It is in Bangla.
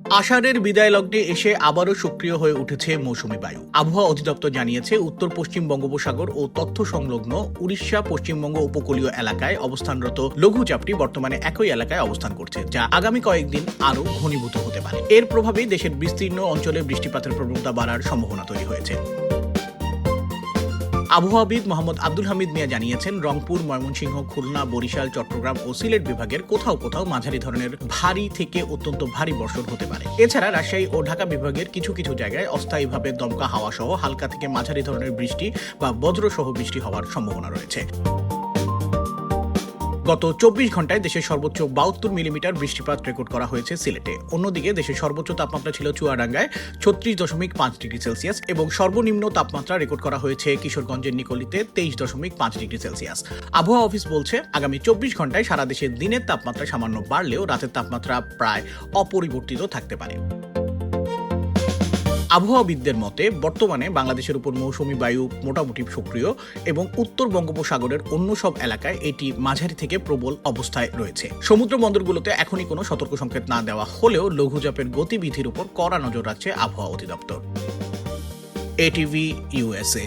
আষাঢ়ের বিদায় লগ্নে এসে আবারও সক্রিয় হয়ে উঠেছে মৌসুমী বায়ু। আবহাওয়া অধিদপ্তর জানিয়েছে, উত্তর পশ্চিম বঙ্গোপসাগর ও তথ্য সংলগ্ন উড়িষ্যা পশ্চিমবঙ্গ উপকূলীয় এলাকায় অবস্থানরত লঘুচাপটি বর্তমানে একই এলাকায় অবস্থান করছে, যা আগামী কয়েকদিন আরও ঘনীভূত হতে পারে। এর প্রভাবেই দেশের বিস্তীর্ণ অঞ্চলে বৃষ্টিপাতের প্রবণতা বাড়ার সম্ভাবনা তৈরি হয়েছে। আবহাওয়াবিদ মোহাম্মদ আব্দুল হামিদ মিয়া জানিয়েছেন, রংপুর, ময়মনসিংহ, খুলনা, বরিশাল, চট্টগ্রাম ও সিলেট বিভাগের কোথাও কোথাও মাঝারি ধরনের ভারী থেকে অত্যন্ত ভারী বর্ষণ হতে পারে। এছাড়া রাজশাহী ও ঢাকা বিভাগের কিছু কিছু জায়গায় অস্থায়ীভাবে দমকা হাওয়া সহ হালকা থেকে মাঝারি ধরনের বৃষ্টি বা বজ্রসহ বৃষ্টি হওয়ার সম্ভাবনা রয়েছে। গত 24 ঘন্টায় দেশের সর্বোচ্চ 72 মিলিমিটার বৃষ্টিপাত রেকর্ড করা হয়েছে সিলেটে। অন্যদিকে দেশের সর্বোচ্চ তাপমাত্রা ছিল চুয়াডাঙ্গায় 36.5 ডিগ্রি সেলসিয়াস এবং সর্বনিম্ন তাপমাত্রা রেকর্ড করা হয়েছে কিশোরগঞ্জের নিকলিতে 23.5 ডিগ্রি সেলসিয়াস। আবহাওয়া অফিস বলছে, আগামী 24 ঘন্টায় সারা দেশে দিনের তাপমাত্রা সামান্য বাড়লেও রাতের তাপমাত্রা প্রায় অপরিবর্তিত থাকতে পারে। আবহাওয়াবিদদের মতে, বর্তমানে বাংলাদেশের উপর মৌসুমী বায়ু মোটামুটি সক্রিয় এবং উত্তর বঙ্গোপসাগরের অন্য সব এলাকায় এটি মাঝারি থেকে প্রবল অবস্থায় রয়েছে। সমুদ্র বন্দরগুলোতে এখনই কোনো সতর্ক সংকেত না দেওয়া হলেও লঘুচাপের গতিবিধির উপর কড়া নজর রাখছে আবহাওয়া অধিদপ্তর। ATV USA।